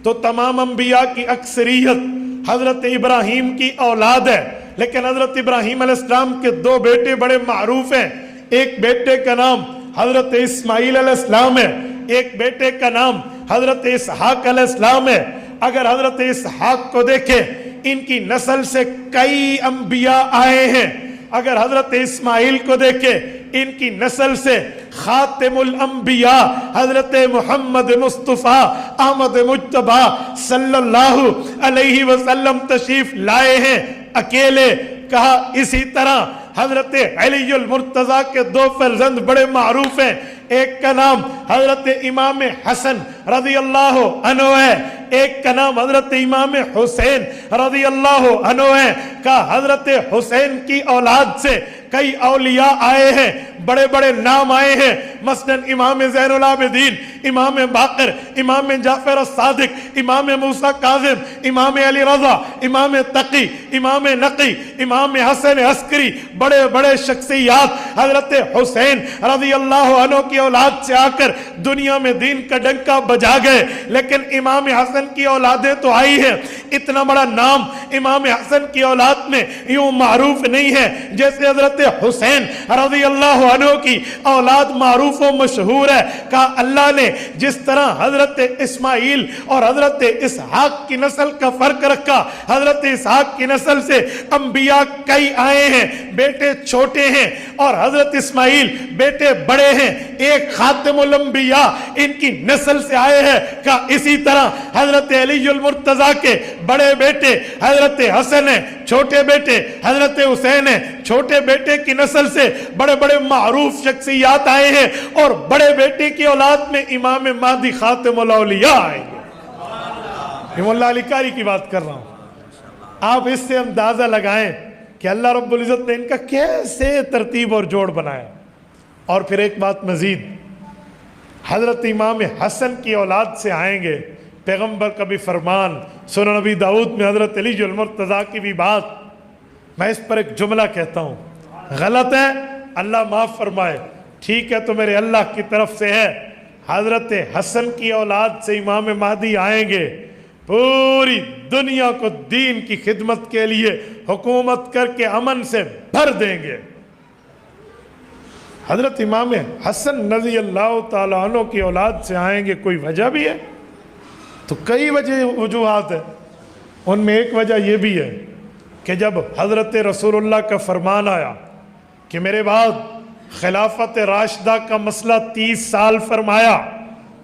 تو تمام انبیاء کی اکثریت حضرت ابراہیم کی اولاد ہے، لیکن حضرت ابراہیم علیہ السلام کے دو بیٹے بڑے معروف ہیں. ایک بیٹے کا نام حضرت اسماعیل علیہ السلام ہے، ایک بیٹے کا نام حضرت اسحاق علیہ السلام ہے. اگر حضرت اسحاق کو دیکھیں، ان کی نسل سے کئی انبیاء آئے ہیں. اگر حضرت اسماعیل کو دیکھیں، ان کی نسل سے خاتم الانبیاء حضرت محمد مصطفیٰ احمد مجتبیٰ صلی اللہ علیہ وسلم تشریف لائے ہیں اکیلے. کہا اسی طرح حضرت علی المرتضیٰ کے دو فرزند بڑے معروف ہیں. ایک کا نام حضرت امام حسن رضی اللہ عنہ ہے، ایک کا نام حضرت امام حسین رضی اللہ عنہ ہے. کہا حضرت حسین کی اولاد سے کئی اولیاء آئے ہیں، بڑے بڑے نام آئے ہیں، مثلا امام زین العابدین، امام باقر، امام جعفر الصادق، امام موسیٰ کاظم، امام علی رضا، امام تقی، امام نقی، امام حسن عسکری، بڑے بڑے شخصیات حضرت حسین رضی اللہ عنہ کی اولاد سے آ کر دنیا میں دین کا ڈنکا بجا گئے. لیکن امام حسن کی اولادیں تو آئی ہیں، اتنا بڑا نام امام حسن کی اولاد میں یوں معروف نہیں ہے جیسے حضرت حسین رضی اللہ عنہ کی اولاد معروف و مشہور ہے. کہا اللہ نے جس طرح حضرت اسماعیل اور حضرت اسحاق کی نسل کا فرق رکھا، حضرت اسحاق کی نسل سے انبیاء کئی آئے ہیں، بیٹے چھوٹے ہیں، اور حضرت اسماعیل بیٹے بڑے ہیں، ایک خاتم الانبیاء ان کی نسل سے آئے ہیں. کہا اسی طرح حضرت علی المرتضیٰ کے بڑے بیٹے حضرت حسن ہیں، چھوٹے بیٹے حضرت حسین ہیں، چھوٹے بیٹے کی نسل سے بڑے بڑے معروف شخصیات آئے ہیں، اور بڑے بیٹے کی اولاد میں امام مہدی خاتم الاولیاء آئیں گے. امام اللہ علی قاری کی بات کر رہا ہوں. آپ اس سے اندازہ لگائیں کہ اللہ رب العزت نے ان کا کیسے ترتیب اور جوڑ بنایا. اور پھر ایک بات مزید، حضرت امام حسن کی اولاد سے آئیں گے. پیغمبر کا بھی فرمان، سنن نبی داؤد میں حضرت علی المرتضیٰ کی بھی بات. میں اس پر ایک جملہ کہتا ہوں، غلط ہے اللہ معاف فرمائے، ٹھیک ہے تو میرے اللہ کی طرف سے ہے. حضرت حسن کی اولاد سے امام مہدی آئیں گے، پوری دنیا کو دین کی خدمت کے لیے حکومت کر کے امن سے بھر دیں گے. حضرت امام حسن رضی اللہ تعالیٰ عنہ کی اولاد سے آئیں گے، کوئی وجہ بھی ہے؟ تو کئی وجوہات ہیں. ان میں ایک وجہ یہ بھی ہے کہ جب حضرت رسول اللہ کا فرمان آیا کہ میرے بعد خلافت راشدہ کا مسئلہ 30 سال فرمایا،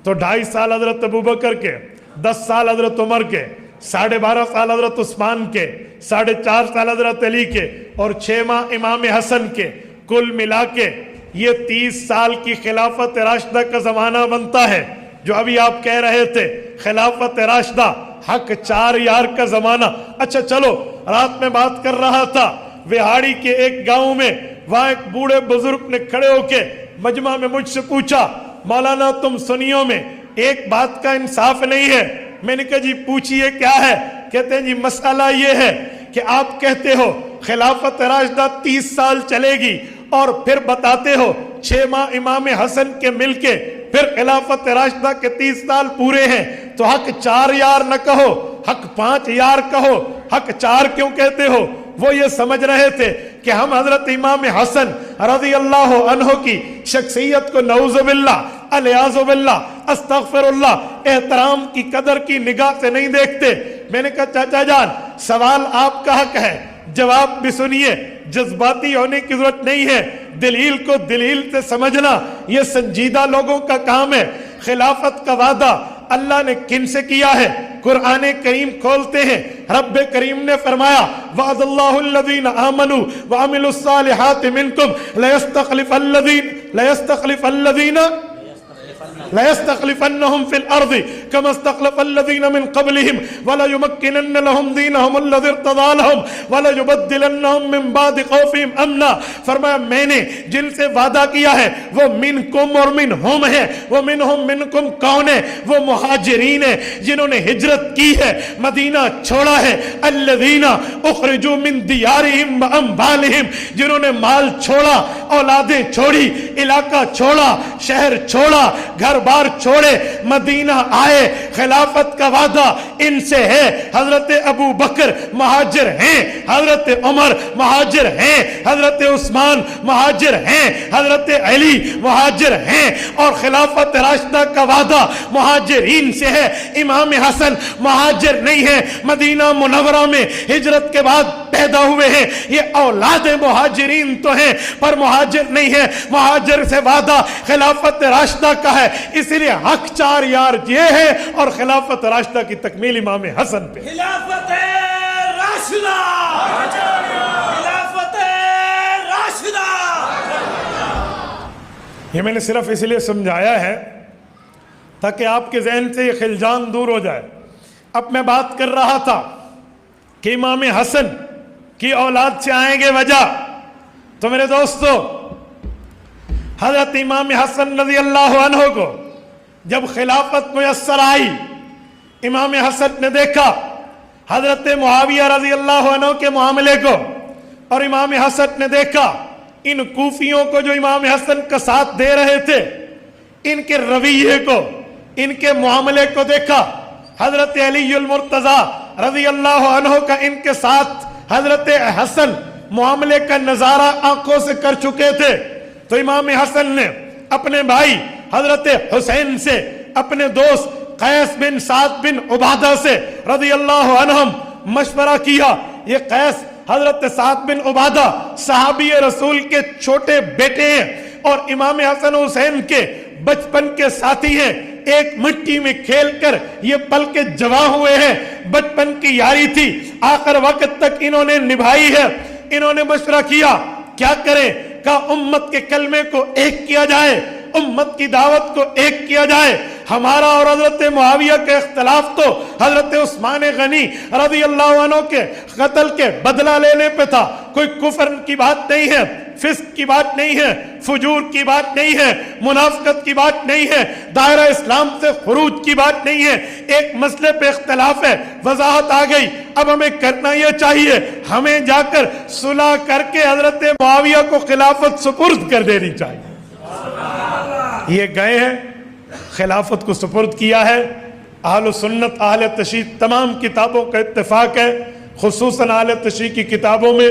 تو 2.5 سال حضرت ابوبکر کے، 10 سال حضرت عمر کے، 12.5 سال حضرت عثمان کے، 4.5 سال حضرت علی کے، اور 6 ماہ امام حسن کے، کل ملا کے یہ 30 سال کی خلافت راشدہ کا زمانہ بنتا ہے. جو ابھی آپ کہہ رہے تھے خلافت راشدہ حق 4 یار کا زمانہ. اچھا چلو، رات میں بات کر رہا تھا وہاڑی کے ایک گاؤں میں، وہاں ایک بوڑھے بزرگ نے کھڑے ہو کے مجمع میں مجھ سے پوچھا، مولانا تم سنیوں میں ایک بات کا انصاف نہیں ہے. میں نے کہا جی پوچھئے کیا ہے؟ کہتے ہیں جی مسئلہ یہ ہے کہ آپ کہتے ہو خلافت راشدہ 30 سال چلے گی، اور پھر بتاتے ہو 6 ماہ امام حسن کے مل کے پھر خلافت راشدہ کے 30 سال پورے ہیں. تو حق 4 یار نہ کہو، حق 5 یار کہو. حق 4 کیوں کہتے ہو؟ وہ یہ سمجھ رہے تھے کہ ہم حضرت امام حسن رضی اللہ عنہ کی شخصیت کو نعوذ باللہ، الیاذ باللہ، استغفر اللہ، احترام کی قدر کی نگاہ سے نہیں دیکھتے. میں نے کہا چاچا جان سوال آپ کا حق ہے، جواب بھی سنیے، جذباتی ہونے کی ضرورت نہیں ہے، دلیل کو دلیل سے سمجھنا یہ سنجیدہ لوگوں کا کام ہے. خلافت کا وعدہ اللہ نے کن سے کیا ہے؟ قرآن کریم کھولتے ہیں، رب کریم نے فرمایا وعد اللہ الذین آمنوا وعملوا الصالحات منکم لَيَسْتَخْلِفَنَّهُمْ فِي الْأَرْضِ كَمَا اسْتَخْلَفَ الَّذِينَ مِنْ قَبْلِهِمْ وَلَيُمَكِّنَنَّ لَهُمْ دِينَهُمُ الَّذِي ارْتَضَىٰ لَهُمْ وَلَيُبَدِّلَنَّهُمْ مِنْ بَعْدِ خَوْفِهِمْ أَمْنًا. فرمایا میں نے جن سے وعدہ کیا ہے وہ منکم اور منہم ہے. وہ منہم منکم کون ہے؟ وہ مہاجرین ہیں جنہوں نے ہجرت کی ہے، مدینہ چھوڑا ہے. الَّذِينَ اُخْرِجُوا مِنْ دِيَارِهِمْ وَأَمْوَالِهِمْ، جنہوں نے مال چھوڑا، اولادیں چھوڑی، علاقہ چھوڑا، شہر چھوڑا، گھر بار چھوڑے مدینہ آئے. خلافت کا وعدہ ان سے ہے. حضرت ابو بکر مہاجر ہیں, حضرت عمر مہاجر ہیں, حضرت عثمان مہاجر ہیں, حضرت علی مہاجر ہیں, اور خلافت راشدہ کا وعدہ مہاجرین سے ہے. امام حسن مہاجر نہیں ہے, مدینہ منورہ میں ہجرت کے بعد پیدا ہوئے ہیں. یہ اولاد مہاجرین تو ہیں پر مہاجر نہیں ہے. مہاجر سے وعدہ خلافت راشدہ کا ہے, اس لیے حق چار یار یہ ہے, اور خلافت راشدہ کی تکمیل امام حسن پہ. خلافت راشدہ, خلافت راشدہ. یہ میں نے صرف اس لیے سمجھایا ہے تاکہ آپ کے ذہن سے یہ خلجان دور ہو جائے. اب میں بات کر رہا تھا کہ امام حسن کی اولاد سے آئیں گے وجہ, تو میرے دوستو حضرت امام حسن رضی اللہ عنہ کو جب خلافت میسر آئی, امام حسن نے دیکھا حضرت معاویہ رضی اللہ عنہ کے معاملے کو, اور امام حسن نے دیکھا ان کوفیوں کو جو امام حسن کا ساتھ دے رہے تھے, ان کے رویے کو, ان کے معاملے کو دیکھا. حضرت علی المرتضی رضی اللہ عنہ کا ان کے ساتھ حضرت حسن معاملے کا نظارہ آنکھوں سے کر چکے تھے. تو امام حسن نے اپنے بھائی حضرت حسین سے, اپنے دوست قیس بن سعد بن عبادہ سے رضی اللہ عنہم مشورہ کیا. یہ قیس حضرت سعد بن عبادہ صحابی رسول کے چھوٹے بیٹے ہیں اور امام حسن حسین کے بچپن کے ساتھی ہیں. ایک مٹی میں کھیل کر یہ پل کے جوان ہوئے ہیں. بچپن کی یاری تھی, آخر وقت تک انہوں نے نبھائی ہے. انہوں نے مشورہ کیا کیا کریں, کہا امت کے کلمے کو ایک کیا جائے, امت کی دعوت کو ایک کیا جائے. ہمارا اور حضرت معاویہ کا اختلاف تو حضرت عثمان غنی رضی اللہ عنہ کے قتل کے بدلہ لینے پہ تھا. کوئی کفر کی بات نہیں ہے, فسق کی بات نہیں ہے, فجور کی بات نہیں ہے, منافقت کی بات نہیں ہے, دائرہ اسلام سے خروج کی بات نہیں ہے. ایک مسئلے پہ اختلاف ہے, وضاحت آ گئی. اب ہمیں کرنا یہ چاہیے, ہمیں جا کر صلح کر کے حضرت معاویہ کو خلافت سپرد کر دینی چاہیے. یہ گئے ہیں, خلافت کو سپرد کیا ہے. اہل سنت اہل تشیع تمام کتابوں کا اتفاق ہے, خصوصاً اہل تشیع کی کتابوں میں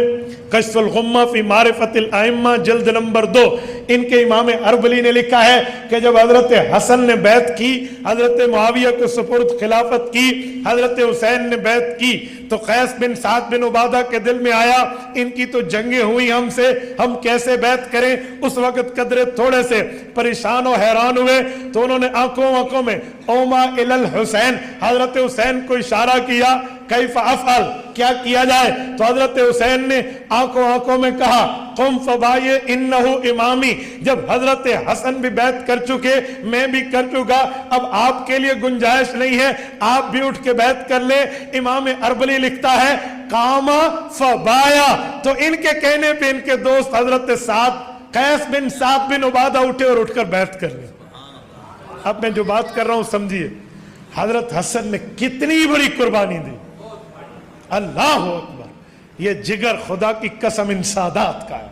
کشف الغمہ فی معرفت الائمہ جلد نمبر 2, ان کے امام اربلی نے لکھا ہے کہ جب حضرت حسن نے بیعت کی, حضرت معاویہ کو سپرد خلافت کی, حضرت حسین نے بیعت کی, تو قیس بن سعد بن عبادہ کے دل میں آیا ان کی تو جنگیں ہوئی ہم سے, ہم کیسے بیعت کریں. اس وقت قدرے تھوڑے سے پریشان و حیران ہوئے, تو انہوں نے آنکھوں میں اوما الی الحسین, حضرت حسین کو اشارہ کیا, کیف افعل, کیا کیا جائے. تو حضرت حسین نے آنکھوں میں کہا قم فبایع انہو امامی. جب حضرت حسن بھی بیعت کر چکے, میں بھی کر چکا, اب آپ کے لیے گنجائش نہیں ہے, آپ بھی اٹھ کے بیعت کر لیں. امام اربلی لکھتا ہے قام فبایا, تو ان کے کہنے پہ ان کے دوست حضرت قیس بن سعد بن عبادہ اٹھے اور اٹھ کر بیعت کر لیں. اب میں جو بات کر رہا ہوں سمجھیے, حضرت حسن نے کتنی بڑی قربانی دی. اللہ اکبر, یہ جگر خدا کی قسم ان سادات کا ہے,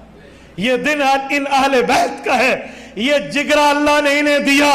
یہ دن ان اہل بیت کا ہے. یہ جگرہ اللہ نے انہیں دیا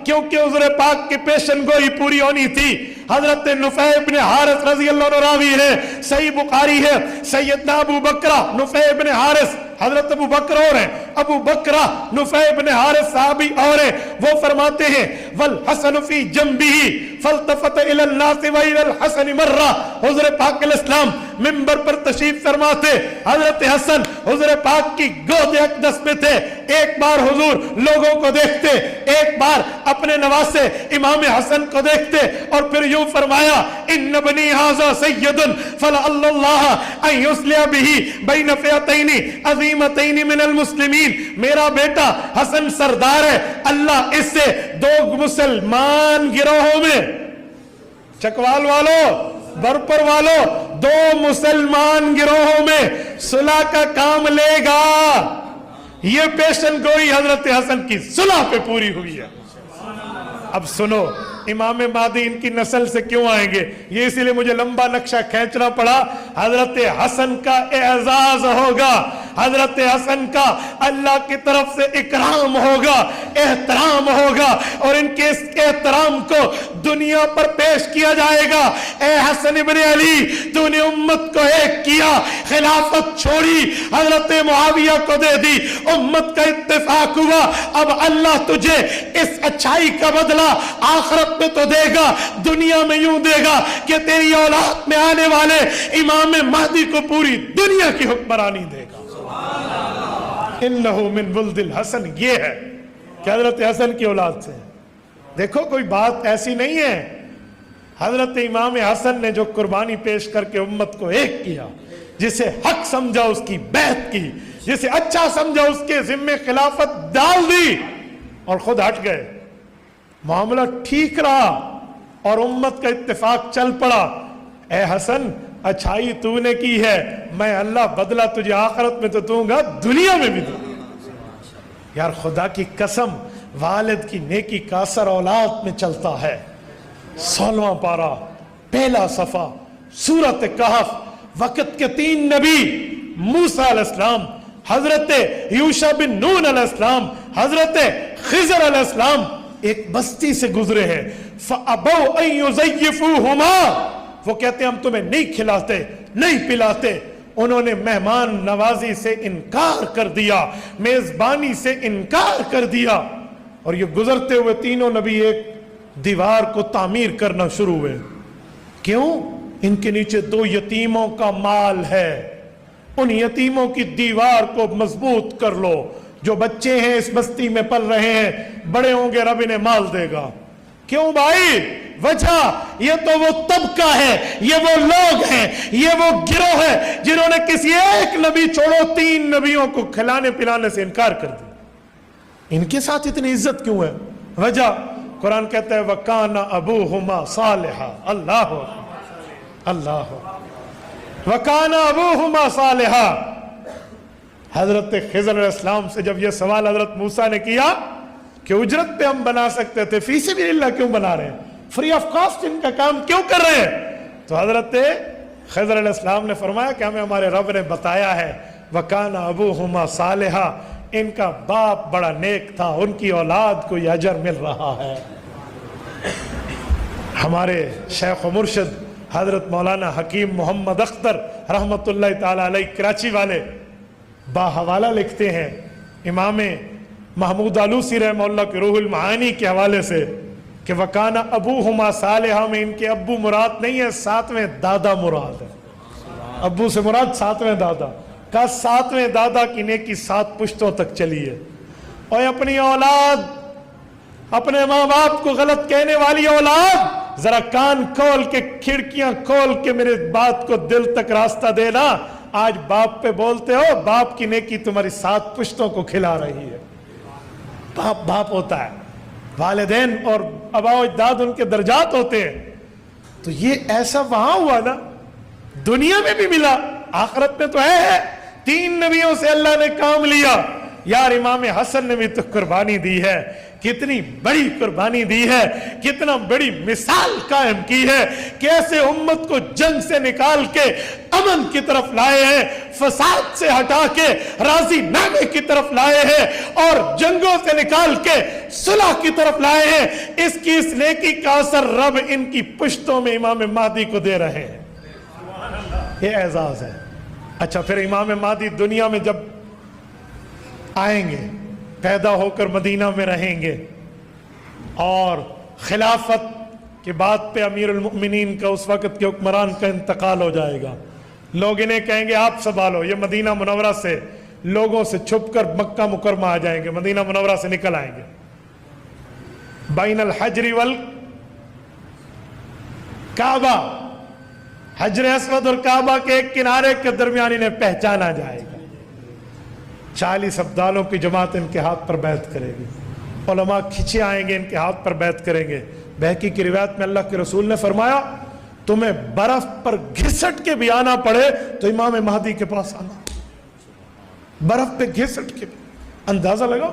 کیونکہ حضور پاک کی پیشن گوئی پوری ہونی تھی. حضرت نفیع بن حارث رضی اللہ عنہ راوی ہے, صحیح بخاری ہے, سیدنا ابو بکرہ نفیع بن حارث, حضرت ابو بکر اور ہیں, ابو بکرہ نفیع بن حارث صحابی اور ہیں, وہ فرماتے ہیں والحسن فی جنبہ فالتفت الی الناس والی الحسن مرہ. حضور پاک علیہ السلام منبر پر تشریف فرماتے, حضرت حسن حضور پاک کی گود اقدس میں تھے. ایک بار حضور لوگوں کو دیکھتے, ایک بار اپنے نواسے امام حسن کو دیکھتے, اور پھر یوں فرمایا ان بنی ھذا سید فلعل اللہ ان یصلح بہ بین فئتین عظیمتین من المسلمین. میرا بیٹا حسن سردار ہے, اللہ اس سے دو مسلمان گروہوں میں, چکوال والوں, برپر والوں, دو مسلمان گروہوں میں صلح کا کام لے گا. یہ پیشن گوئی حضرت حسن کی صلح پہ پوری ہوئی ہے. اب سنو, امام مہدی ان کی نسل سے کیوں آئیں گے؟ یہ اسی لیے مجھے لمبا نقشہ کھینچنا پڑا. حضرت حسن کا اعزاز ہوگا, حضرت حسن کا اللہ کی طرف سے اکرام ہوگا, احترام ہوگا, اور ان کے اس احترام کو دنیا پر پیش کیا جائے گا. اے حسن ابن علی, تو نے امت کو ایک کیا, خلافت چھوڑی, حضرت معاویہ کو دے دی, امت کا اتفاق ہوا. اب اللہ تجھے اس اچھائی کا بدلہ آخرت میں تو دے گا, دنیا میں یوں دے گا کہ تیری اولاد میں آنے والے امام مہدی کو پوری دنیا کی حکمرانی دے گا. انہو من ولد الحسن, یہ ہے کہ حضرت حسن کی اولاد سے. دیکھو کوئی بات ایسی نہیں ہے. حضرت امام حسن نے جو قربانی پیش کر کے امت کو ایک کیا, جسے حق سمجھا اس کی بیعت کی, جسے اچھا سمجھا اس کے ذمہ خلافت ڈال دی, اور خود ہٹ گئے. معاملہ ٹھیک رہا اور امت کا اتفاق چل پڑا. اے حسن, اچھائی تو نے کی ہے, میں اللہ بدلہ تجھے آخرت میں تو دوں گا, دنیا میں بھی دوں گا. یار خدا کی قسم, والد کی نیکی کا اثر اولاد میں چلتا ہے. 16واں پارہ, پہلا صفحہ, سورۃ کہف. وقت کے 3 نبی, موسیٰ علیہ السلام, حضرت یوشع بن نون علیہ السلام, حضرت خضر علیہ السلام, ایک بستی سے گزرے ہیں. فَأَبَوْا أَن يُزَيِّفُوهُمَا, وہ کہتے ہیں ہم تمہیں نہیں کھلاتے, نہیں پلاتے. انہوں نے مہمان نوازی سے انکار کر دیا, میزبانی سے انکار کر دیا, اور یہ گزرتے ہوئے تینوں نبی ایک دیوار کو تعمیر کرنا شروع ہوئے. کیوں؟ ان کے نیچے 2 یتیموں کا مال ہے, ان یتیموں کی دیوار کو مضبوط کر لو. جو بچے ہیں اس بستی میں پل رہے ہیں, بڑے ہوں گے رب انہیں مال دے گا. کیوں بھائی؟ وجہ یہ تو وہ طبقہ ہے, یہ وہ لوگ ہیں, یہ وہ گروہ ہے جنہوں نے کسی ایک نبی چھوڑو 3 نبیوں کو کھلانے پلانے سے انکار کر دیا. ان کے ساتھ اتنی عزت کیوں ہے؟ وجہ قرآن کہتا ہے وَكَانَ أَبُوهُمَا صَالِحًا. اللہ اللہ, وَكَانَ أَبُوهُمَا صَالِحًا. حضرت خضر علیہ السلام سے جب یہ سوال حضرت موسیٰ نے کیا کہ اجرت پہ ہم بنا سکتے تھے, فی سبیل اللہ کیوں بنا رہے ہیں, فری آف کاسٹ ان کا کام کیوں کر رہے ہیں, تو حضرت خضر علیہ السلام نے فرمایا کہ ہمیں ہمارے رب نے بتایا ہے وَكَانَ أَبُوهُمَا صَالِحًا, ان کا باپ بڑا نیک تھا, ان کی اولاد کو یہ اجر مل رہا ہے. ہمارے شیخ و مرشد حضرت مولانا حکیم محمد اختر رحمت اللہ تعالی علیہ کراچی والے باحوالہ لکھتے ہیں امام محمود آلوسی رحمہ اللہ کے روح المعانی کے حوالے سے کہ وکانہ ابوہما صالحا میں ان کے ابو مراد نہیں ہے, 7ویں دادا مراد ہے. ابو سے مراد 7ویں دادا کا, 7ویں دادا کی نیکی 7 پشتوں تک چلی ہے. اور اپنی اولاد, اپنے ماں باپ کو غلط کہنے والی اولاد, ذرا کان کھول کے, کھڑکیاں کھول کے میرے بات کو دل تک راستہ دینا. آج باپ پہ بولتے ہو, باپ کی نیکی تمہاری 7 پشتوں کو کھلا رہی ہے. باپ باپ ہوتا ہے, والدین اور آباء و اجداد ان کے درجات ہوتے ہیں. تو یہ ایسا وہاں ہوا نا, دنیا میں بھی ملا, آخرت میں تو ہے. 3 نبیوں سے اللہ نے کام لیا. یار امام حسن نے بھی تو قربانی دی ہے, کتنی بڑی قربانی دی ہے, کتنا بڑی مثال قائم کی ہے. کیسے امت کو جنگ سے نکال کے امن کی طرف لائے ہیں, فساد سے ہٹا کے راضی نامے کی طرف لائے ہیں, اور جنگوں سے نکال کے صلح کی طرف لائے ہیں. اس کی اس نیکی کا اثر رب ان کی پشتوں میں امام مہدی کو دے رہے ہیں. یہ اعزاز ہے. اچھا پھر امام مہدی دنیا میں جب آئیں گے, پیدا ہو کر مدینہ میں رہیں گے, اور خلافت کے بعد پہ امیر المؤمنین کا, اس وقت کے حکمران کا انتقال ہو جائے گا. لوگ انہیں کہیں گے آپ سنبھالو. یہ مدینہ منورہ سے لوگوں سے چھپ کر مکہ مکرمہ آ جائیں گے, مدینہ منورہ سے نکل آئیں گے. بین الحجر والکعبہ, حجر اسود اور کعبہ کے ایک کنارے کے درمیان انہیں پہچانا جائے گا. 40 ابدالوں کی جماعت ان کے ہاتھ پر بیعت کرے گی. علماء کھچے آئیں گے, ان کے ہاتھ پر بیعت کریں گے. بہقی کی روایت میں اللہ کے رسول نے فرمایا تمہیں برف پر گھسٹ کے بھی آنا پڑے تو امام مہدی کے پاس آنا. برف پہ گھسٹ کے, اندازہ لگاؤ.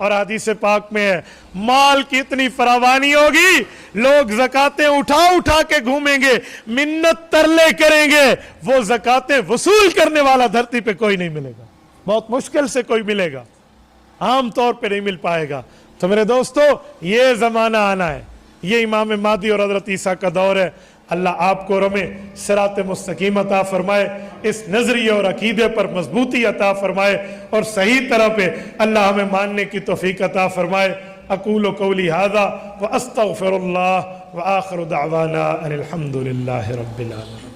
اور حدیث پاک میں ہے مال کی اتنی فراوانی ہوگی لوگ زکاتیں اٹھا اٹھا کے گھومیں گے منت ترلے کریں گے وہ زکاتیں وصول کرنے والا دھرتی پہ کوئی نہیں ملے گا بہت مشکل سے کوئی ملے گا عام طور پہ نہیں مل پائے گا تو میرے دوستو یہ زمانہ آنا ہے یہ امام مہدی اور حضرت عیسیٰ کا دور ہے اللہ آپ کو ہمیں صراط مستقیم عطا فرمائے اس نظریے اور عقیدے پر مضبوطی عطا فرمائے اور صحیح طرح پہ اللہ ہمیں ماننے کی توفیق عطا فرمائے اقول قولی ھذا واستغفر اللہ وآخر دعوانا ان الحمد للہ رب العالمین